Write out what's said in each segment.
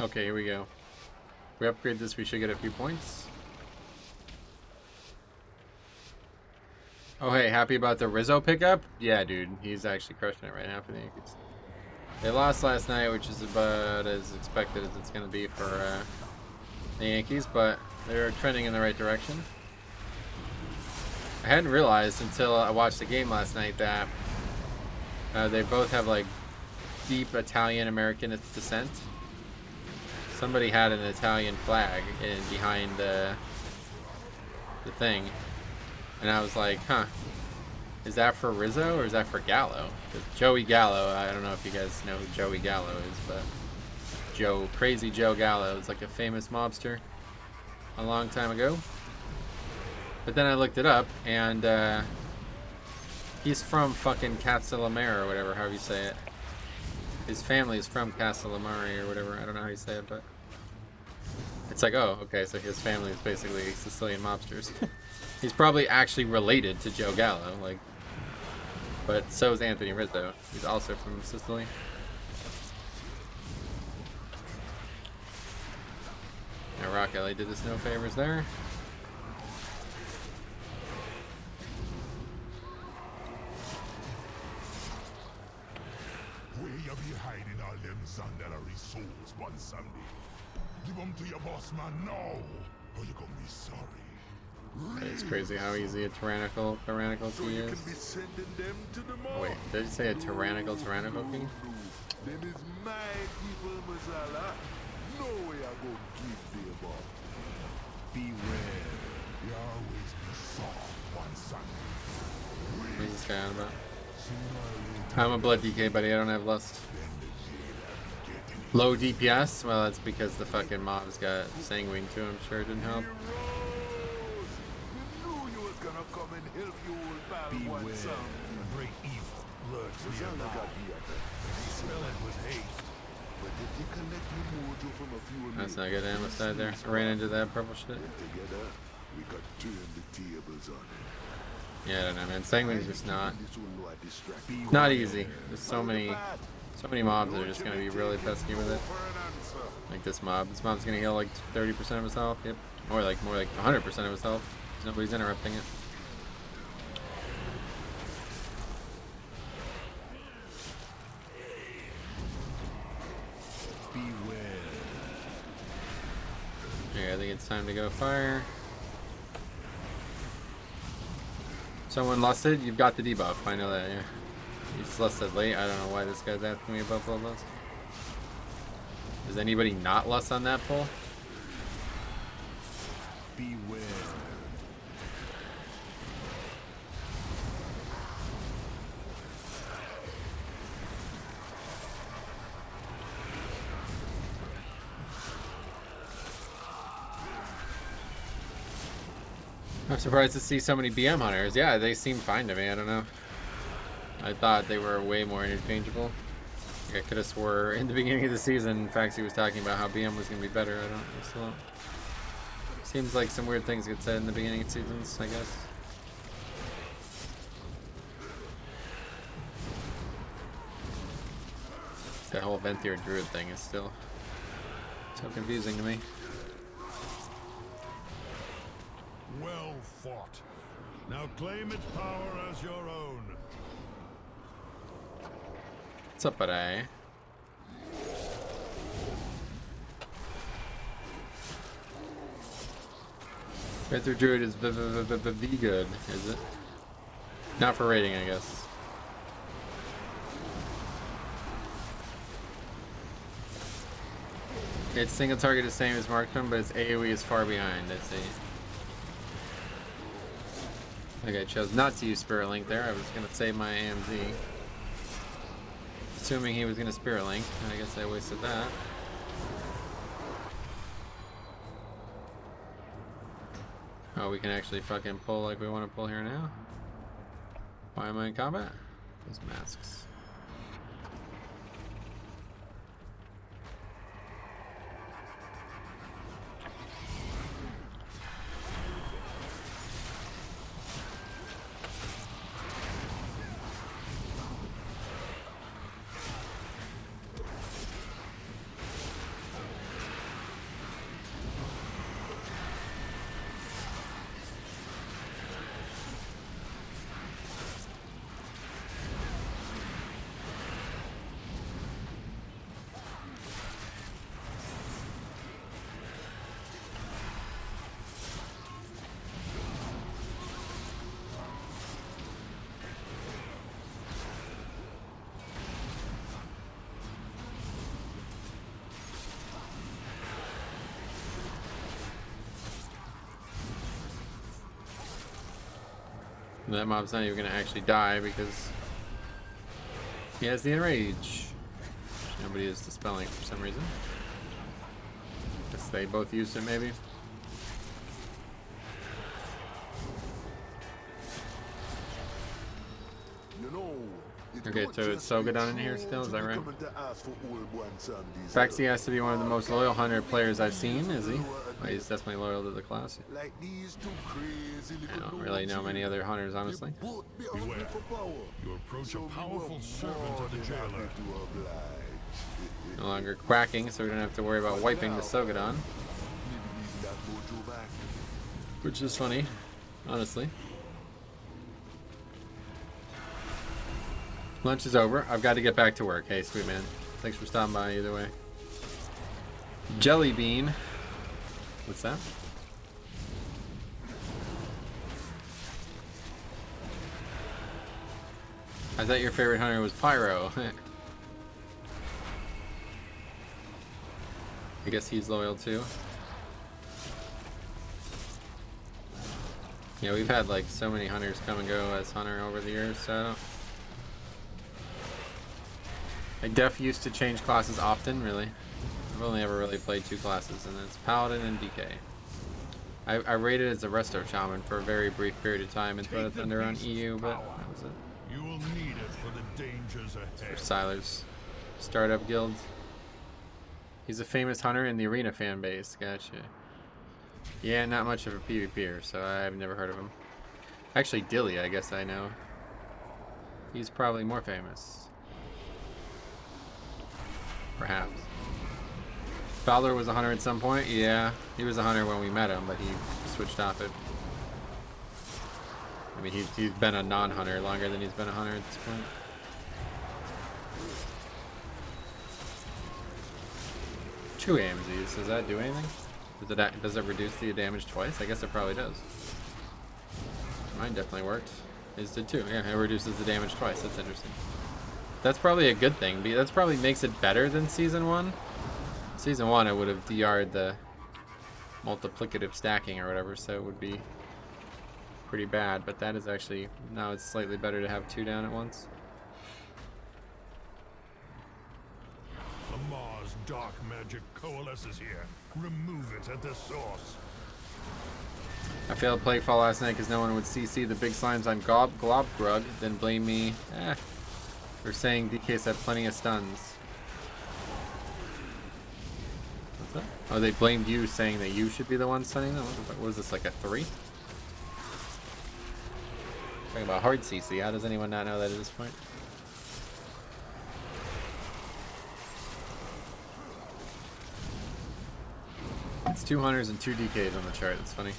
Okay, here we go. If we upgrade this, we should get a few points. Oh, hey, happy about the Rizzo pickup? Yeah, dude, he's actually crushing it right now for the Yankees. They lost last night, which is about as expected as it's going to be for the Yankees, but they're trending in the right direction. I hadn't realized until I watched the game last night that they both have like deep Italian-American descent. Somebody had an Italian flag behind the thing. And I was like, huh, is that for Rizzo or is that for Gallo? Joey Gallo, I don't know if you guys know who Joey Gallo is, but Crazy Joe Gallo is like a famous mobster a long time ago. But then I looked it up, and he's from fucking Castellamare or whatever, however you say it. His family is from Castellamare or whatever, I don't know how you say it, but it's like, oh, okay, so his family is basically Sicilian mobsters. He's probably actually related to Joe Gallo, like, but so is Anthony Rizzo. He's also from Sicily. Now Rock Alley did us no favors there. Where you be hiding all them Zandalary souls one Sunday? Give them to your boss man now, or you gonna be sorry. It's crazy how easy a tyrannical king is. Oh, wait, did you say a tyrannical king? Them is my people, Mazala. No way I go give them up. Beware. You always be soft one Sunday. What's this guy on about? I'm a blood DK, buddy. I don't have lust. Low DPS? Well, that's because the fucking mob's got sanguine too. I'm sure it didn't help. Beware. Great evil lurks nearby. Spell it with haste. But if you collect your mojo from a few That's not good. Ammo side there. I ran into that purple shit. together, we could turn the tables on it. Yeah, I don't know, man. Sanguine's just not easy. There's so many mobs that are just gonna be really pesky with it. Like this mob. This mob's gonna heal like 30% of his health. Yep. More like 100% of his health. Nobody's interrupting it. Okay, I think it's time to go fire. Someone lusted? You've got the debuff. I know that, yeah. You just lusted late. I don't know why this guy's asking me about Bloodlust. Does anybody not lust on that pull? Beware. I'm surprised to see so many BM hunters. Yeah, they seem fine to me. I don't know. I thought they were way more interchangeable. I could have swore in the beginning of the season, Faxi was talking about how BM was going to be better. I still don't. Seems like some weird things get said in the beginning of seasons, I guess. That whole Venthyr druid thing is still so confusing to me. Well fought. Now claim its power as your own. What's up, buddy? Venthyr druid is v good, is it? Not for rating, I guess. Its single target is the same as Marksman, but its AoE is far behind. I see. Okay, I chose not to use Spirit Link there. I was going to save my AMZ. Assuming he was going to Spirit Link. I guess I wasted that. Oh, we can actually fucking pull like we want to pull here now. Why am I in combat? Those masks. That mob's not even gonna actually die because he has the enrage. Nobody is dispelling for some reason. Guess they both used it maybe. Okay, so it's Sogadon in here still, is that right? Faxi has to be one of the most loyal hunter players I've seen, is he? Well, he's definitely loyal to the class. I don't really know many other hunters, honestly. Beware. You approach a powerful servant of the jailer. No longer quacking, so we don't have to worry about wiping the Sogadon. Which is funny, honestly. Lunch is over. I've got to get back to work. Hey, sweet man. Thanks for stopping by either way. Jelly bean. What's that? I thought your favorite hunter was Pyro. I guess he's loyal too. Yeah, we've had like so many hunters come and go as hunter over the years, so I don't... I def used to change classes often, really. I've only ever really played 2 classes, and it's Paladin and DK. I rated as a Resto Shaman for a very brief period of time in Threat of Thunder on EU, but that was it. You will need it for the dangers ahead. For Siler's startup guild. He's a famous hunter in the arena fan base. Gotcha. Yeah, not much of a PvPer, so I've never heard of him. Actually, Dilly, I guess I know. He's probably more famous. Perhaps. Fowler was a hunter at some point. Yeah, he was a hunter when we met him, but he switched off it. I mean, he's been a non-hunter longer than he's been a hunter at this point. Two AMZs, does that do anything? Does it reduce the damage twice? I guess it probably does. Mine definitely worked. His did too. Yeah, it reduces the damage twice. That's interesting. That's probably a good thing. That's probably makes it better than Season 1. Season 1, it would have DR'd the multiplicative stacking or whatever, so it would be pretty bad. But that is actually, now it's slightly better to have 2 down at once. The Mars dark magic coalesces here. Remove it at the source. I failed Plaguefall last night because no one would CC the big slimes on Globgrug, then blame me for saying DK said plenty of stuns. What's that? Oh, they blamed you saying that you should be the one stunning them? What was this, like a 3? Talking about hard CC, how does anyone not know that at this point? It's 2 hunters and 2 DKs on the chart, that's funny.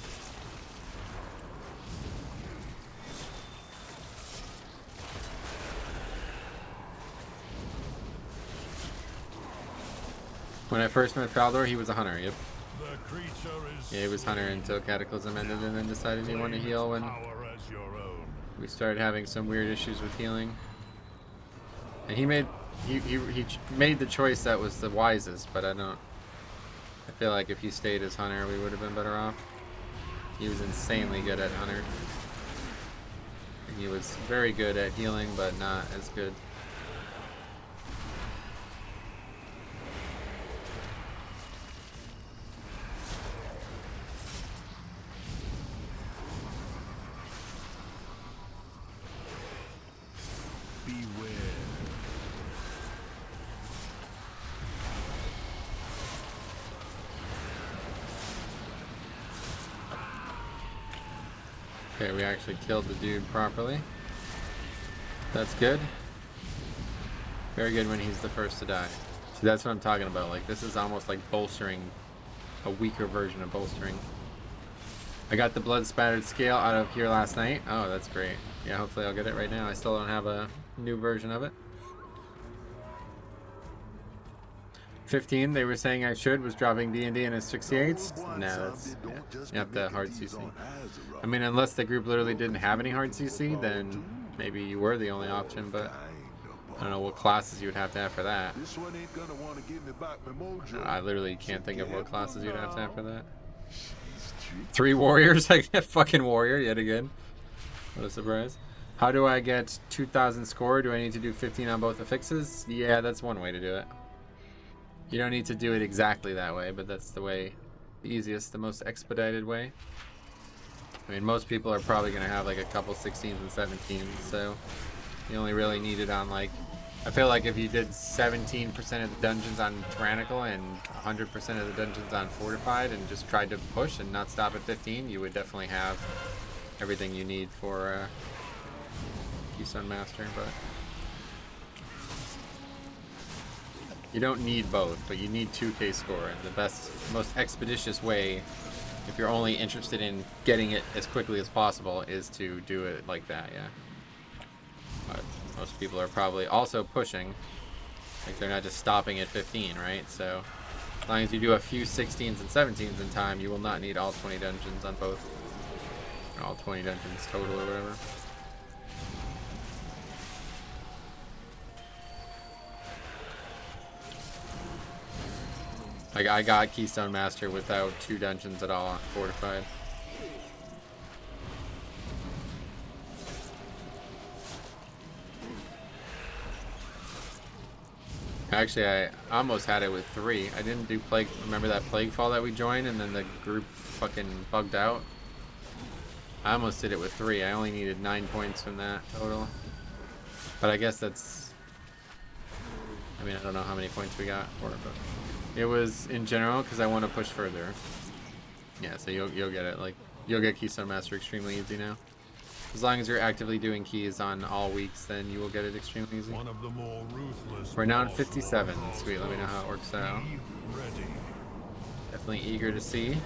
When I first met Faldor, he was a hunter, yep. Yeah, he was hunter until Cataclysm ended and then decided he wanted to heal when we started having some weird issues with healing. And he made the choice that was the wisest, but I feel like if he stayed as hunter, we would have been better off. He was insanely good at hunter. And he was very good at healing, but not as good. Okay, we actually killed the dude properly. That's good. Very good when he's the first to die. See, that's what I'm talking about. Like, this is almost like bolstering, a weaker version of bolstering. I got the blood spattered scale out of here last night. Oh, that's great. Yeah, hopefully I'll get it right now. I still don't have a new version of it. 15, they were saying I should, was dropping D&D in a 68. Nah, that's, yeah, you have to hard CC. I mean, unless the group literally didn't have any hard CC, then maybe you were the only option, but I don't know what classes you would have to have for that. I literally can't think of what classes you'd have to have for that. 3 warriors? I get fucking warrior yet again. What a surprise. How do I get 2,000 score? Do I need to do 15 on both affixes? Yeah, that's one way to do it. You don't need to do it exactly that way, but that's the way, the easiest, the most expedited way. I mean, most people are probably going to have like a couple 16s and 17s, so you only really need it on like, I feel like if you did 17% of the dungeons on Tyrannical and 100% of the dungeons on Fortified and just tried to push and not stop at 15, you would definitely have everything you need for Keystone Master, but you don't need both, but you need 2k score, and the best, most expeditious way, if you're only interested in getting it as quickly as possible, is to do it like that, yeah. But most people are probably also pushing, like they're not just stopping at 15, right? So as long as you do a few 16s and 17s in time, you will not need all 20 dungeons on both, or all 20 dungeons total or whatever. Like, I got Keystone Master without 2 dungeons at all on Fortified. Actually, I almost had it with 3. I didn't do Plague. Remember that Plague Fall that we joined and then the group fucking bugged out? I almost did it with 3. I only needed 9 points from that total. But I guess that's... I mean, I don't know how many points we got for it, but... It was in general because I want to push further. Yeah, so you'll get it. Like, you'll get Keystone Master extremely easy now. As long as you're actively doing keys on all weeks, then you will get it extremely easy. One of the more ruthless. We're now at 57. Sweet, let me know how it works out. Definitely eager to see.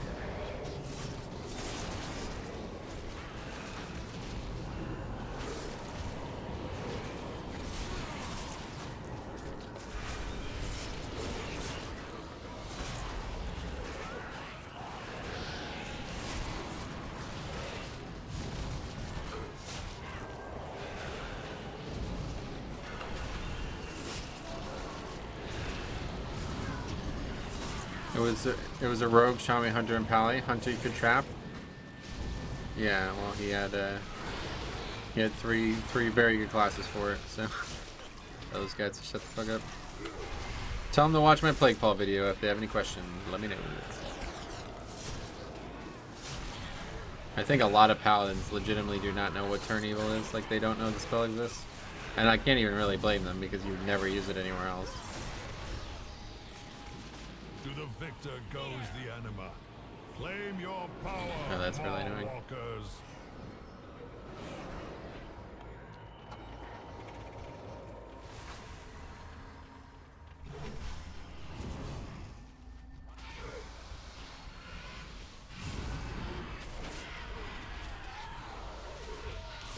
It was a rogue, Shami, Hunter, and Pally. Hunter you could trap. Yeah, well he had three very good classes for it, so those guys shut the fuck up. Tell them to watch my Plague Fall video if they have any questions. Let me know. I think a lot of paladins legitimately do not know what Turn Evil is. Like, they don't know the spell exists. And I can't even really blame them because you would never use it anywhere else. To the victor goes the anima. Claim your power. Oh, that's really annoying. Walkers.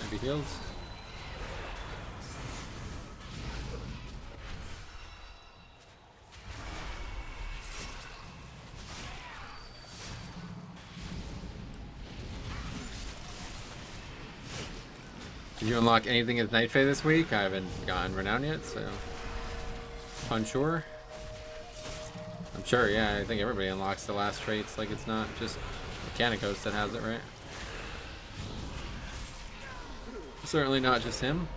Heavy heals. Did you unlock anything at Night Fae this week? I haven't gotten renown yet, so unsure. I'm sure, yeah. I think everybody unlocks the last traits. Like, it's not just Mechanicos that has it, right? Certainly not just him.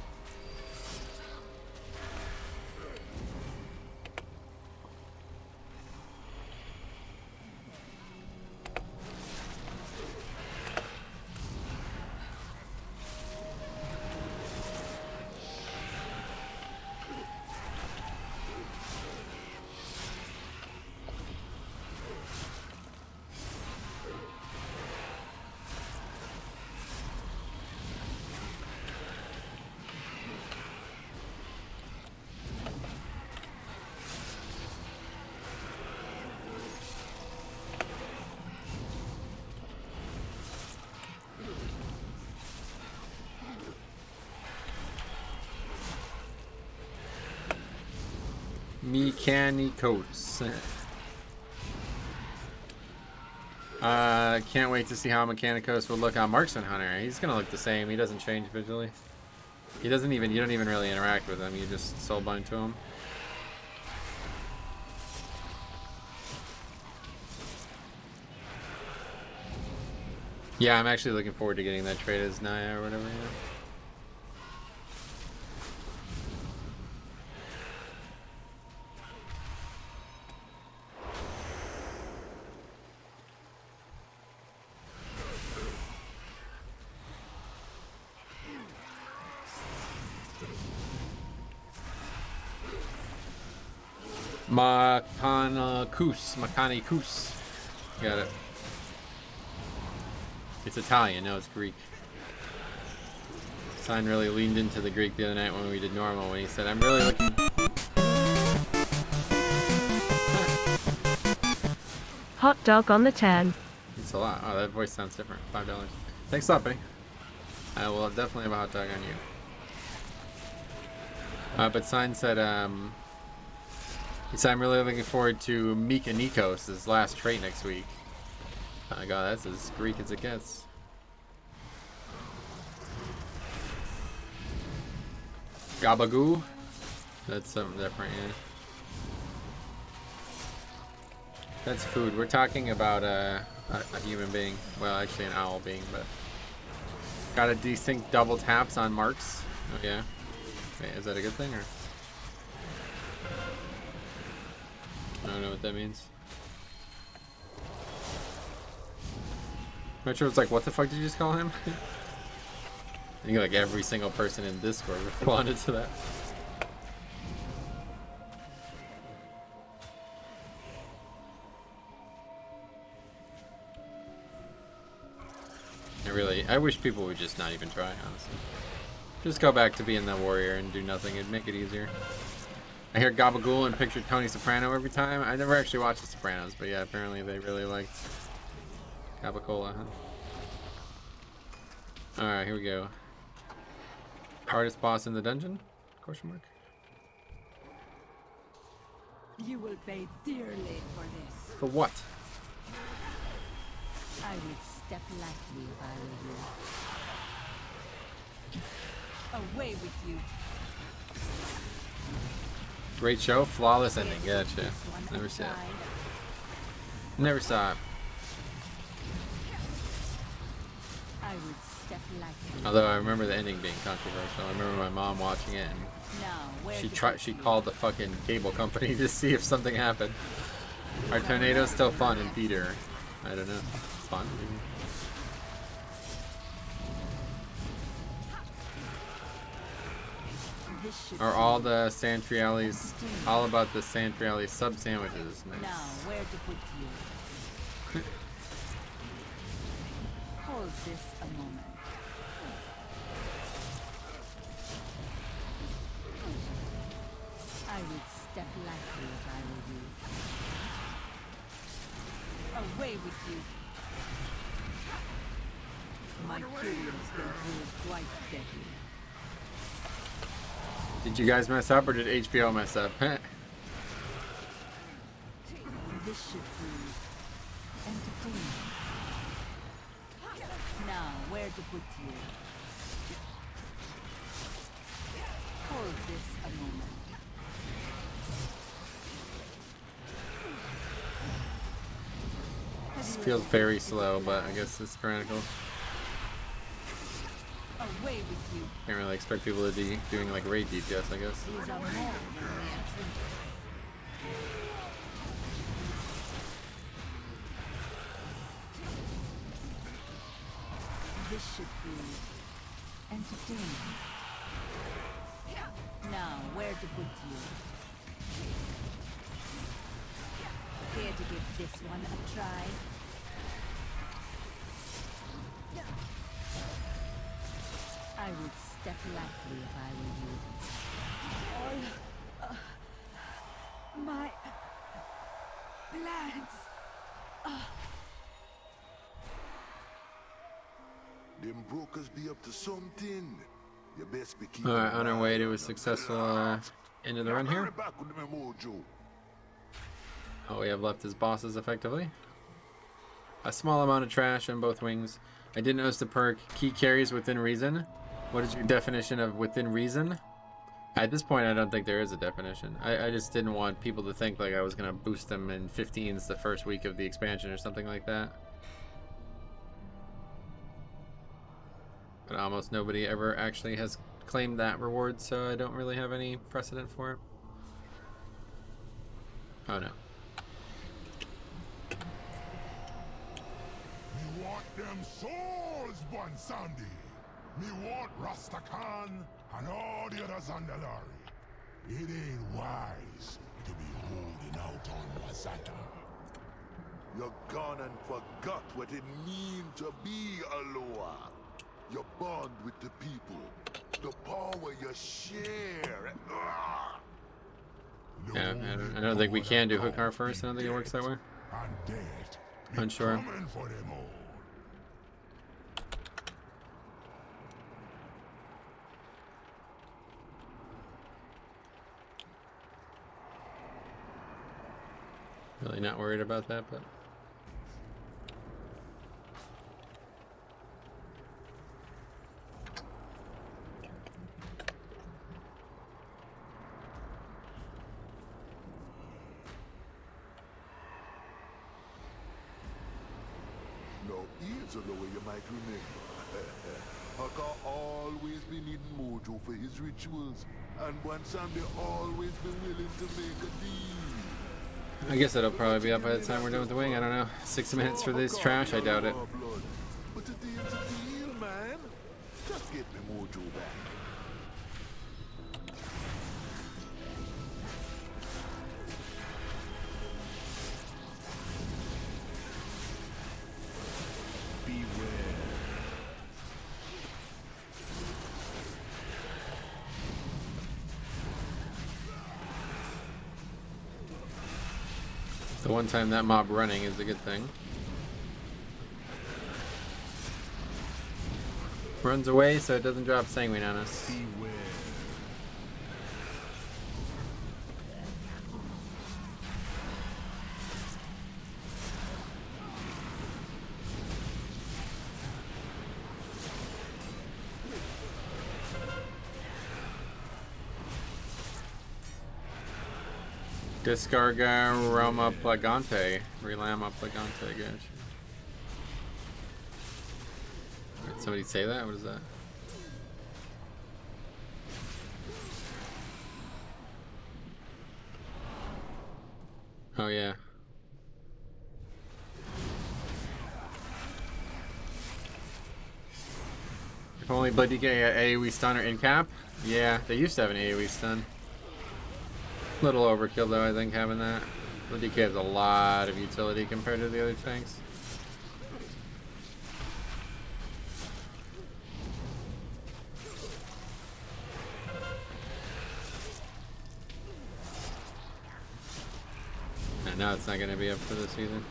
Mechanicos. Can't wait to see how Mechanicos will look on Marksman Hunter. He's gonna look the same. He doesn't change visually. He doesn't even, you don't even really interact with him. You just soulbind to him. Yeah, I'm actually looking forward to getting that trade as Naya or whatever. Yeah. Makani Kus. Got it. It's Italian, no, it's Greek. Sign really leaned into the Greek the other night when we did normal when he said, I'm really looking. Hot dog on the 10. It's a lot. Oh, that voice sounds different. $5. Thanks a lot, buddy. I will definitely have a hot dog on you. But Sign said, he said, I'm really looking forward to Mika Nikos' last trait next week. Oh my god, that's as Greek as it gets. Gabagoo? That's something different, yeah. That's food. We're talking about a human being. Well, actually an owl being, but... Got a desync double taps on marks. Oh, yeah. Wait, is that a good thing, or...? I don't know what that means. Metro was like, what the fuck did you just call him? I think like every single person in Discord responded to that. I wish people would just not even try, honestly. Just go back to being the warrior and do nothing. It'd make it easier. I hear Gabagool and picture Tony Soprano every time. I never actually watched The Sopranos, but yeah, apparently they really liked Gabacola, huh? Alright, here we go. Hardest boss in the dungeon? Question mark. You will pay dearly for this. For what? I would step lightly if I were you. Away with you. Great show, flawless ending. Gotcha. Never saw it. Never saw it. I would step lightly. Although I remember the ending being controversial. I remember my mom watching it and she called the fucking cable company to see if something happened. Are tornadoes still fun in Peter? I don't know. It's fun. Maybe. Are all the Santriales all about the Santriale sub sandwiches? Nice. Now, where to put you? Hold this a moment. I would step lightly if I were you. Away with you. My curious can prove quite deadly. Did you guys mess up or did HBO mess up? This should be entertaining. Now, where to put you? Hold this a moment. This feels very slow, but I guess it's tyrannical. Away with you. Can't really expect people to be doing like raid DPS, I guess. These are more than the This should be entertaining. Now, where to put you? Care to give this one a try? I would step lightly if I were you. All my plans. Them brokers be up to something. You best be keeping Alright, on our way to a successful end of the run here. Back with them mojo. All we have left is bosses, effectively. A small amount of trash on both wings. I did notice the perk key carries within reason. What is your definition of within reason? At this point, I don't think there is a definition. I just didn't want people to think like I was going to boost them in 15s the first week of the expansion or something like that. But almost nobody ever actually has claimed that reward, so I don't really have any precedent for it. Oh no. Me want them souls, Bon Sandy. Me want Rastakhan and all the others on the lorry. It ain't wise to be holding out on Wazata. You're gone and forgot what it means to be Aloha. You bond with the people. The power you share. Yeah, I don't think we can do Hookar first. I don't think it works that way. And death is Unsure. coming for them all. Really not worried about that, but No, here's a way you might remember. Haka always been needing mojo for his rituals, and Bonsande always been willing to make a deal. I guess it'll probably be up by the time we're done with the wing. I don't know. 6 minutes for this trash? I doubt it. But the deal's a deal, man. Just get me mojo back. The one time that mob running is a good thing. Runs away so it doesn't drop sanguine on us. Descarga Roma Plagante. Relama Plagante, I guess. Did somebody say that? What is that? Oh, yeah. If only Blood DK had AoE stun or in cap? Yeah, they used to have an AoE stun. Little overkill though, I think, having that. Blood DK has a lot of utility compared to the other tanks. And now it's not going to be up for this either.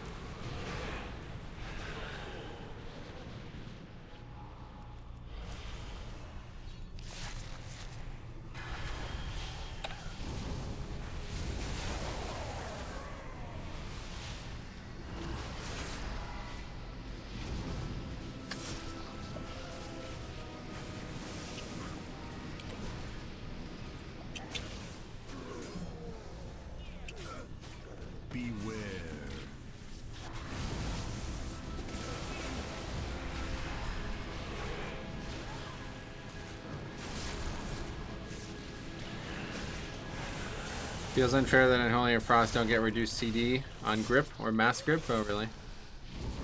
Feels unfair that Unholy and Frost don't get reduced CD on grip or mass grip. Oh, really?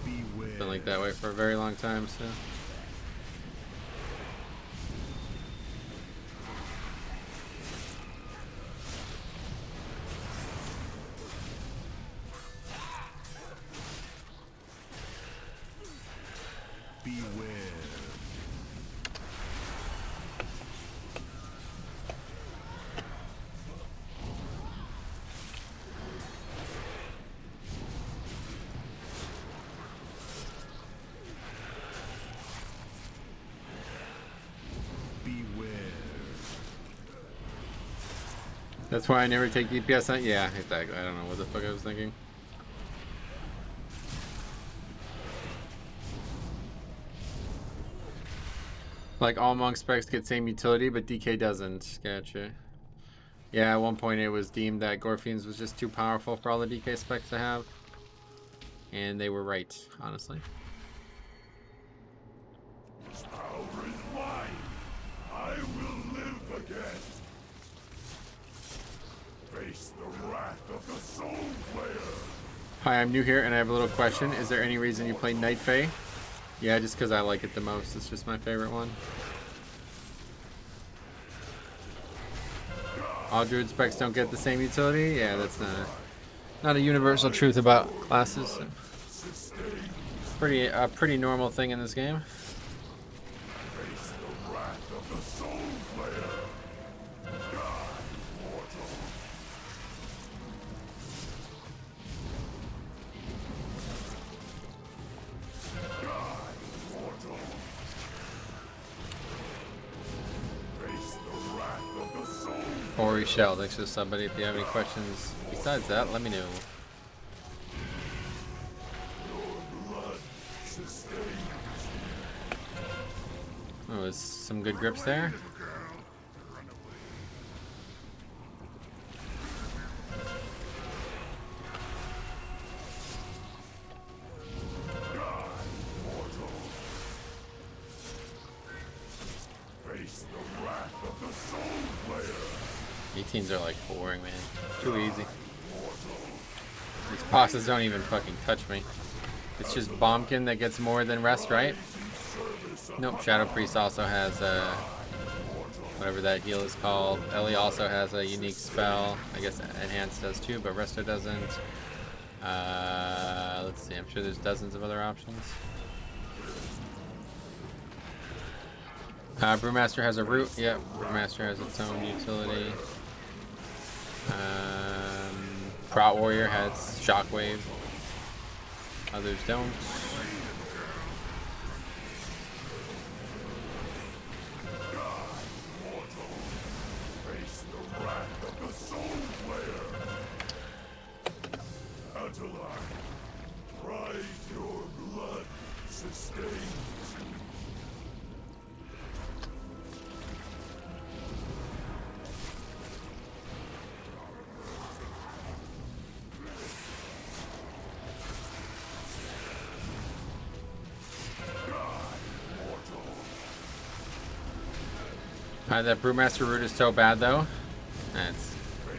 It's been like that way for a very long time, so. That's why I never take DPS on. Yeah, exactly. I don't know what the fuck I was thinking. Like all monk specs get same utility, but DK doesn't. Gotcha. Yeah, at one point it was deemed that Gorfians was just too powerful for all the DK specs to have. And they were right, honestly. Powering Hi, I'm new here and I have a little question. Is there any reason you play Night Fae? Yeah, just because I like it the most. It's just my favorite one. All druid specs don't get the same utility? Yeah, that's not a universal truth about classes. Pretty normal thing in this game. Ori Shell, thanks for the sub, buddy. If you have any questions besides that, let me know. Oh, there's some good grips there. Teams are like boring, man. Too easy. These bosses don't even fucking touch me. It's just Bombkin that gets more than rest, right? Nope. Shadow Priest also has whatever that heal is called. Ellie also has a unique spell. I guess Enhance does too, but Resto doesn't. Let's see. I'm sure there's dozens of other options. Brewmaster has a root. Yep. Brewmaster has its own utility. Prot Warrior has Shockwave. Others don't. That Brewmaster root is so bad though.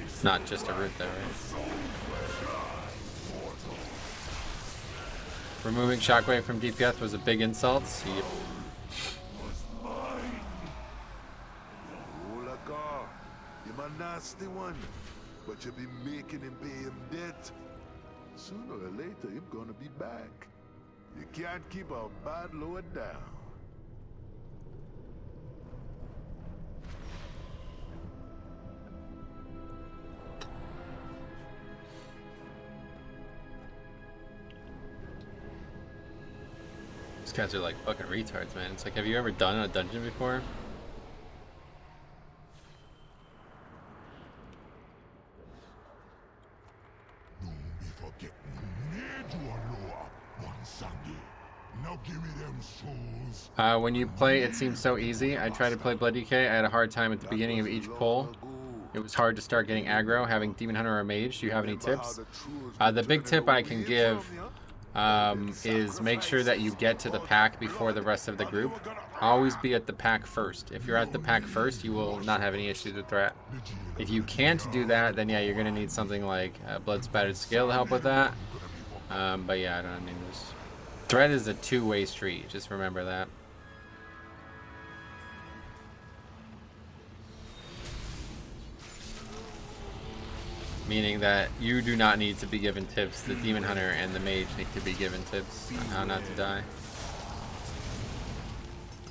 It's not just a root though, right? Removing Shockwave from DPS was a big insult. See. You're a nasty one, but you be making him pay him debt. Sooner or later, he's gonna be back. You can't keep a bad lord down. These guys are like fucking retards, man. It's like, have you ever done a dungeon before? Don't be forgetting. Made you a lower one Sunday. Now give me them souls. When you play, it seems so easy. I tried to play Blood DK. I had a hard time at the beginning of each pull. It was hard to start getting aggro, having Demon Hunter or Mage. Do you have any tips? The big tip I can give is make sure that you get to the pack before the rest of the group. Always be at the pack first. If you're at the pack first, you will not have any issues with threat. If you can't do that, then yeah, you're going to need something like Blood Spattered Scale to help with that. But yeah, I mean, threat is a two-way street. Just remember that. Meaning that you do not need to be given tips. The Demon Hunter and the Mage need to be given tips on how not to die.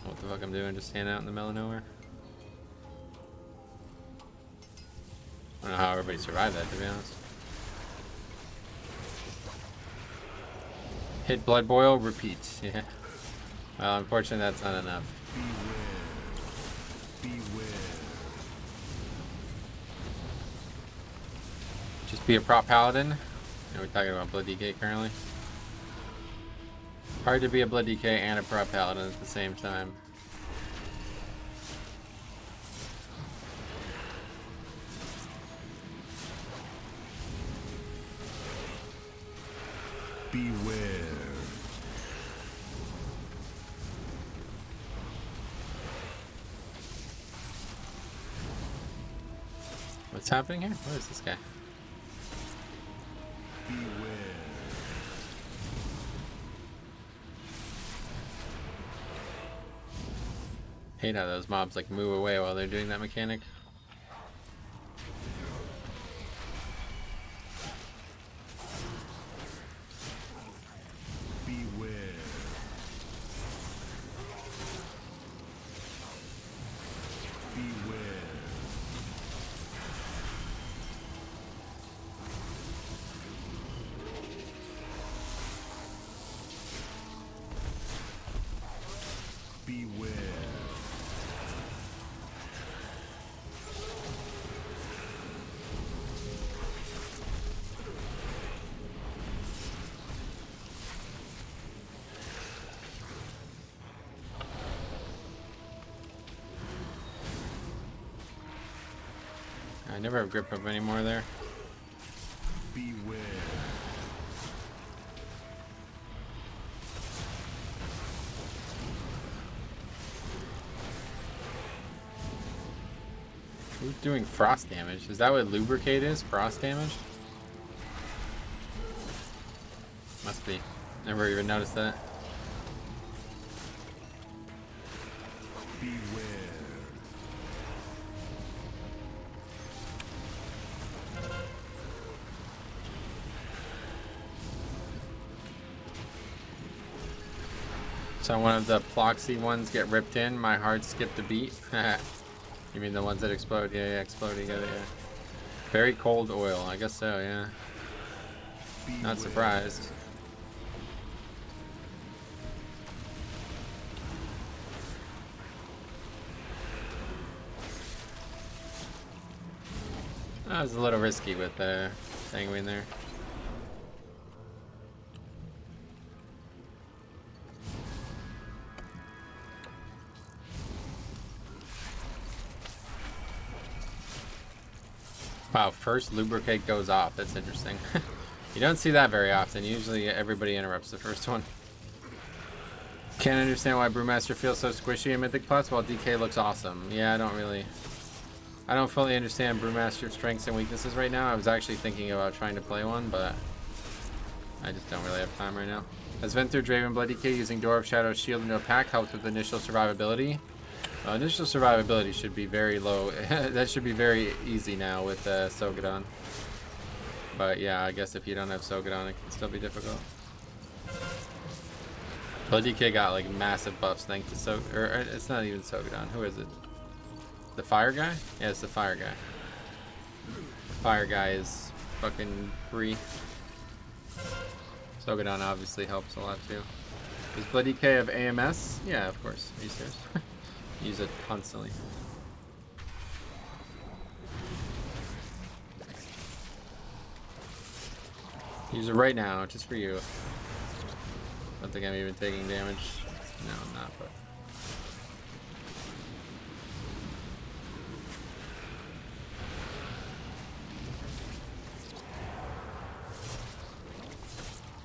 What the fuck I'm doing, just stand out in the middle of nowhere? I don't know how everybody survived that, to be honest. Hit Blood Boil, repeat. Yeah. Well, unfortunately, that's not enough. Just be a prop paladin. And we're talking about Blood DK currently. Hard to be a Blood DK and a prop paladin at the same time. Beware. What's happening here? What is this guy? Hate how those mobs like move away while they're doing that mechanic. Beware. Beware. Beware. I never have grip up anymore there. Beware. Who's doing frost damage? Is that what lubricate is? Frost damage? Must be. Never even noticed that. Beware. So one of the Ploxy ones get ripped in, my heart skipped a beat. You mean the ones that explode? Yeah, yeah, explode together, yeah. Very cold oil, I guess so, yeah. Not surprised. That was a little risky with Sanguine there. Wow, first lubricate goes off. That's interesting. You don't see that very often. Usually everybody interrupts the first one. Can't understand why Brewmaster feels so squishy in Mythic Plus while DK looks awesome. Yeah, I don't fully understand Brewmaster's strengths and weaknesses right now. I was actually thinking about trying to play one, but I just don't really have time right now. As Venthur, Draven, Blood DK using Door of Shadow Shield into a pack helps with initial survivability. Initial survivability should be very low. That should be very easy now with Sogadon. But yeah, I guess if you don't have Sogadon, it can still be difficult. Blood DK got like massive buffs thanks to it's not even Sogadon. Who is it? The fire guy? Yeah, it's the fire guy. Fire guy is fucking free. Sogadon obviously helps a lot too. Does Blood DK have AMS? Yeah, of course. Are you serious? Use it constantly. Use it right now, just for you. I don't think I'm even taking damage. No, I'm not, but...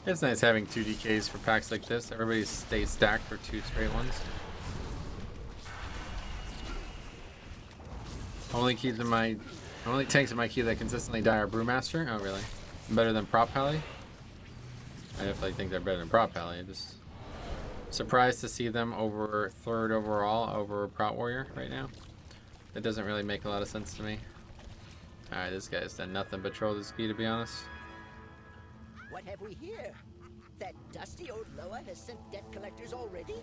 It's nice having 2 DKs for packs like this. Everybody stays stacked for 2 straight ones. Only tanks in my queue that consistently die are Brewmaster. Oh, really? Better than Prop Pally? I definitely think they're better than Prop Pally. I'm just surprised to see them over 3rd overall over Prop Warrior right now. That doesn't really make a lot of sense to me. Alright, this guy's done nothing but troll this key, to be honest. What have we here? That dusty old Loa has sent debt collectors already?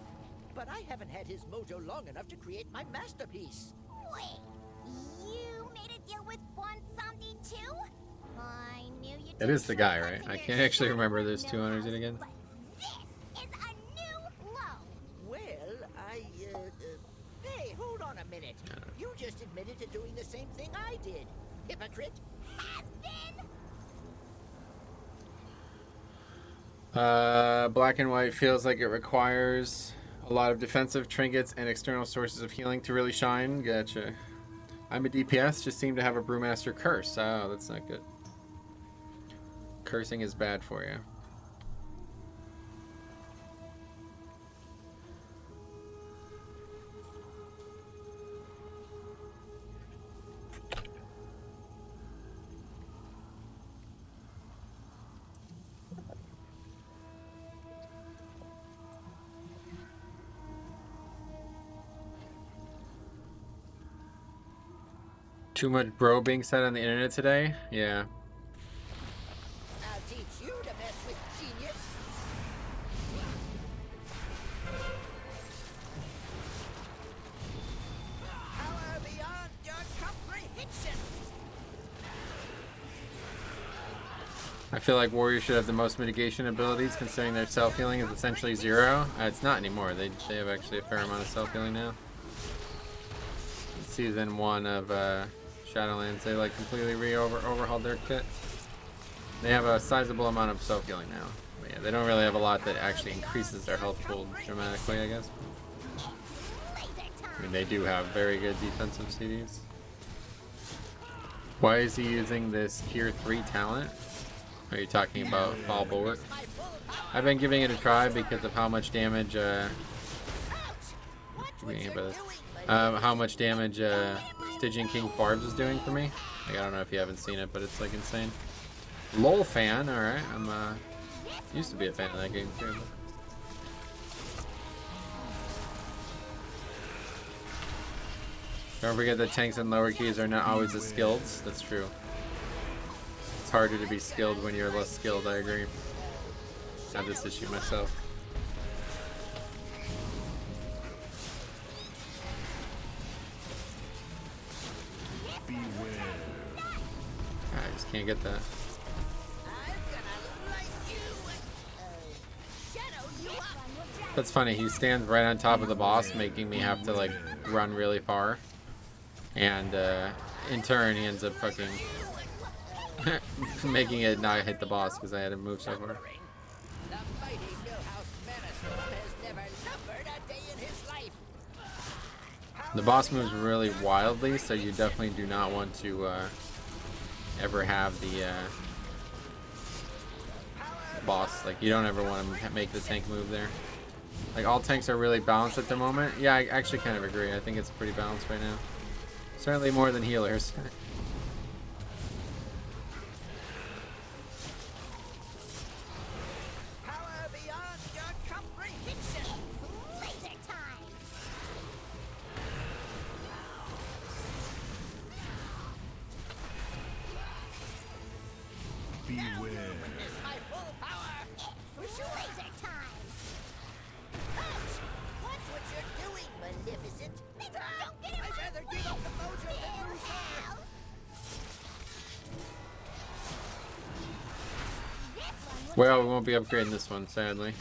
But I haven't had his mojo long enough to create my masterpiece. Wait, you made a deal with Bonsandi too? I knew you. It is the guy, right? I can't actually remember those 200s it again. But this is a new low. Well, hey, hold on a minute. You just admitted to doing the same thing I did. Hypocrite. Has been. Black and white feels like it requires a lot of defensive trinkets and external sources of healing to really shine. Gotcha. I'm a DPS, just seem to have a Brewmaster curse. Oh, that's not good. Cursing is bad for you. Too much bro being said on the internet today? Yeah. I'll teach you to mess with genius. Power beyond your comprehension. I feel like warriors should have the most mitigation abilities, considering their self-healing is essentially 0. It's not anymore. They have actually a fair amount of self-healing now. Season 1 of Shadowlands, they like completely overhauled their kit. They have a sizable amount of self-healing now. But yeah, they don't really have a lot that actually increases their health pool dramatically, I guess. I mean, they do have very good defensive CDs. Why is he using this tier 3 talent? Are you talking about Fall Bulwark? I've been giving it a try because of how much damage, how much damage Stygian King Barbs is doing for me. Like, I don't know if you haven't seen it, but it's like insane. LOL fan, alright. I'm used to be a fan of that game too. Don't forget that tanks and lower keys are not always as skilled. That's true. It's harder to be skilled when you're less skilled, I agree. I have this issue myself. I just can't get that. That's funny, he stands right on top of the boss, making me have to like run really far. And in turn he ends up fucking making it not hit the boss because I had to move so far. The boss moves really wildly, so you definitely do not want to ever have the boss. Like, you don't ever want to make the tank move there. Like, all tanks are really balanced at the moment. Yeah, I actually kind of agree. I think it's pretty balanced right now. Certainly more than healers. Well, we won't be upgrading this one, sadly.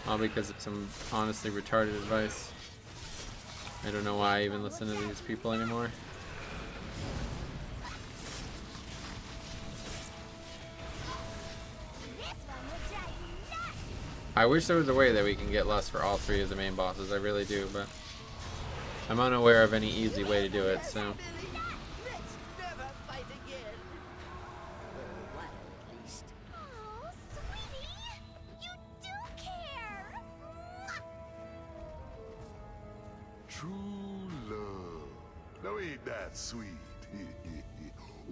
All because of some honestly retarded advice. I don't know why I even listen to these people anymore. I wish there was a way that we can get less for all 3 of the main bosses, I really do, but I'm unaware of any easy way to do it, so... Sweet.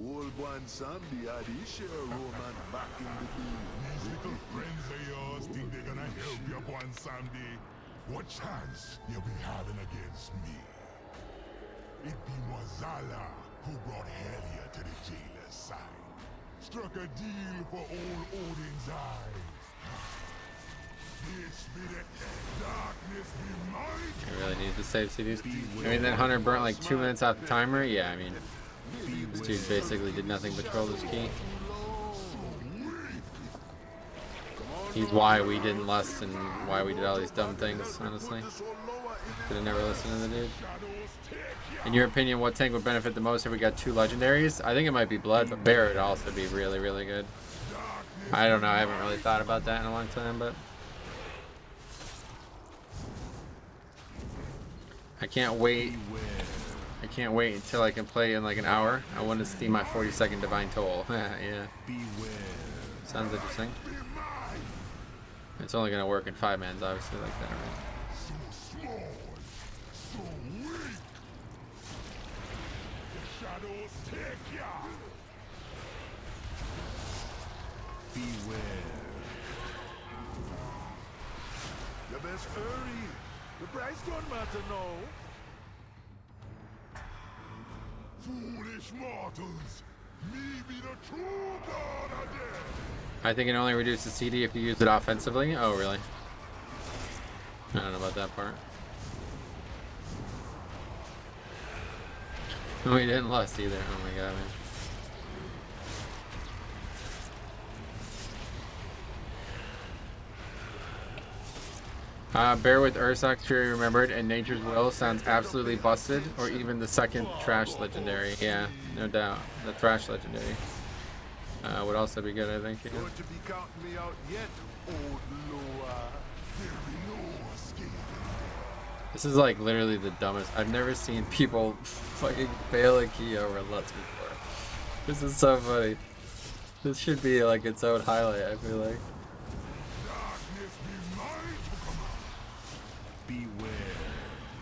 Old one Sandy had his share of romance back in the day. These little friends of yours think they're gonna help you one someday. What chance you be having against me? It be Mozala who brought Helia to the jailer's side. Struck a deal for old Odin's eye. This be the darkness be mine. I really need to save CDs. I mean, that Hunter burnt like 2 minutes off the timer. Yeah, I mean, this dude basically did nothing but troll this key. He's why we didn't lust and why we did all these dumb things, honestly. Could have never listened to the dude. In your opinion, what tank would benefit the most if we got 2 legendaries? I think it might be Blood, but Bear would also be really, really good. I don't know, I haven't really thought about that in a long time, but... I can't wait until I can play in like an hour. I want to see my 40-second Divine Toll. Yeah. Sounds interesting. It's only going to work in 5-mans, obviously, like that, right? Beware. You best hurry. The price don't matter now. Foolish mortals! Me be the true god of death! I think it only reduces CD if you use it offensively. Oh, really? I don't know about that part. We didn't lust either. Oh my god, man. Bear with Ursoc's Fury Remembered and Nature's Will sounds absolutely busted, or even the second Trash Legendary. Yeah, no doubt. The Trash Legendary would also be good, I think. Yeah. Going to be counting me out yet, old Loa. There'll be no escape. This is like literally the dumbest. I've never seen people fucking fail a key over Lutz before. This is so funny. This should be like its own highlight, I feel like.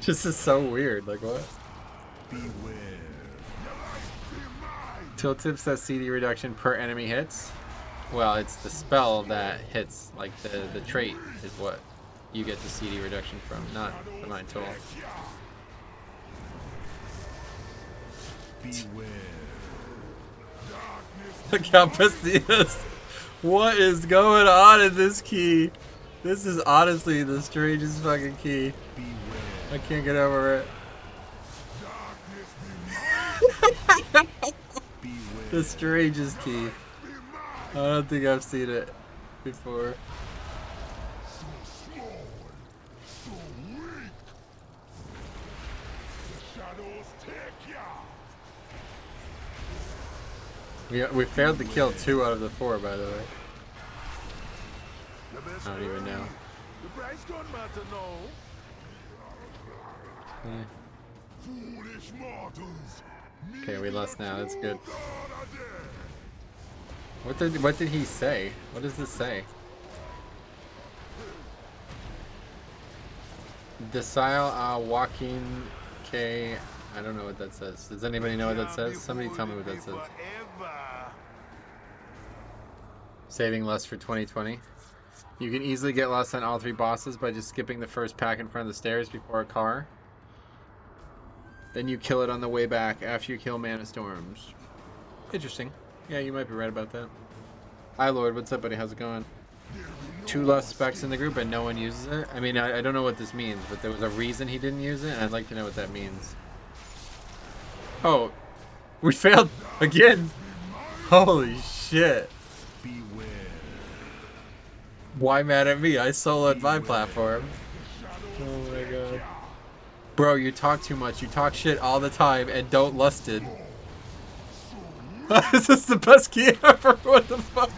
This is so weird, like what? Beware. Tooltip says CD reduction per enemy hits. Well, it's the spell that hits, like the trait is what you get the CD reduction from, not the mine tool. Beware. Look how pissed he is. What is going on in this key? This is honestly the strangest fucking key. I can't get over it. The strangest key. I don't think I've seen it before. We failed to kill 2 out of the 4, by the way. I don't even know. The price don't matter now. Foolish mortals. Okay, we lost now. That's good. What did he say? What does this say? Decile Joaquin K. I don't know what that says. Does anybody know what that says? Somebody tell me what that says. Saving lust for 2020. You can easily get lost on all 3 bosses by just skipping the first pack in front of the stairs before a car. Then you kill it on the way back after you kill Mana Storms. Interesting. Yeah, you might be right about that. Hi, Lord. What's up, buddy? How's it going? 2 lust specs in the group and no one uses it? I mean, I don't know what this means, but there was a reason he didn't use it, and I'd like to know what that means. Oh, we failed again. Holy shit. Why mad at me? I soloed my platform. Oh my god. Bro, you talk too much. You talk shit all the time and don't lust it. This is the best key ever. What the fuck?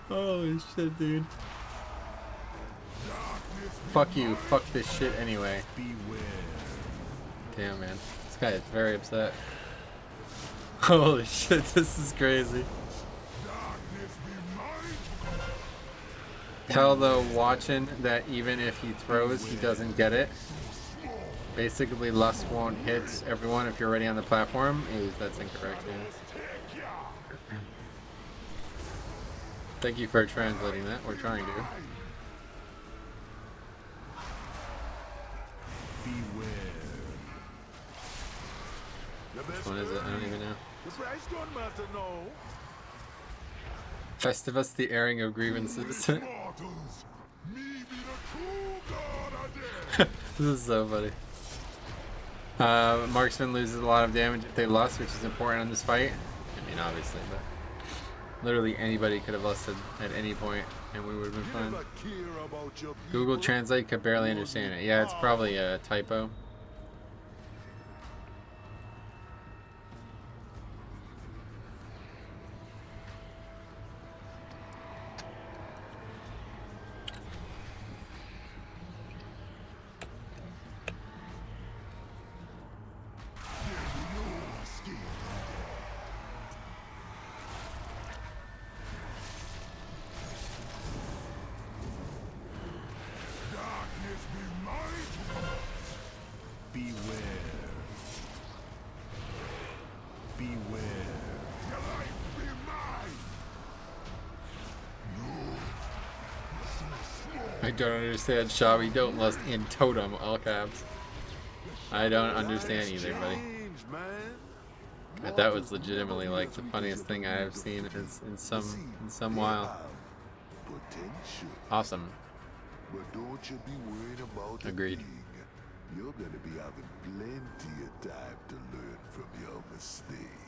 Holy shit, dude. Fuck you. Fuck this shit anyway. Damn, man. This guy is very upset. Holy shit, this is crazy. Tell the watching that even if he throws, he doesn't get it. Basically, lust won't hit everyone if you're already on the platform. That's incorrect, yeah. Thank you for translating that. We're trying to. Which one is it? I don't even know. The price don't matter now. Festivus, the airing of grievances. This is so funny. Marksman loses a lot of damage if they lust, which is important in this fight. I mean, obviously, but literally anybody could have lusted at any point, and we would have been fine. Google Translate could barely understand it. Yeah, it's probably a typo. I don't understand, Shabi. Don't lust in totem, all caps. I don't understand either, buddy. I thought it was legitimately like the funniest thing I have seen in some while. Awesome. But don't you be worried about Agreed. a thing. You're gonna be having plenty of time to learn from your mistakes.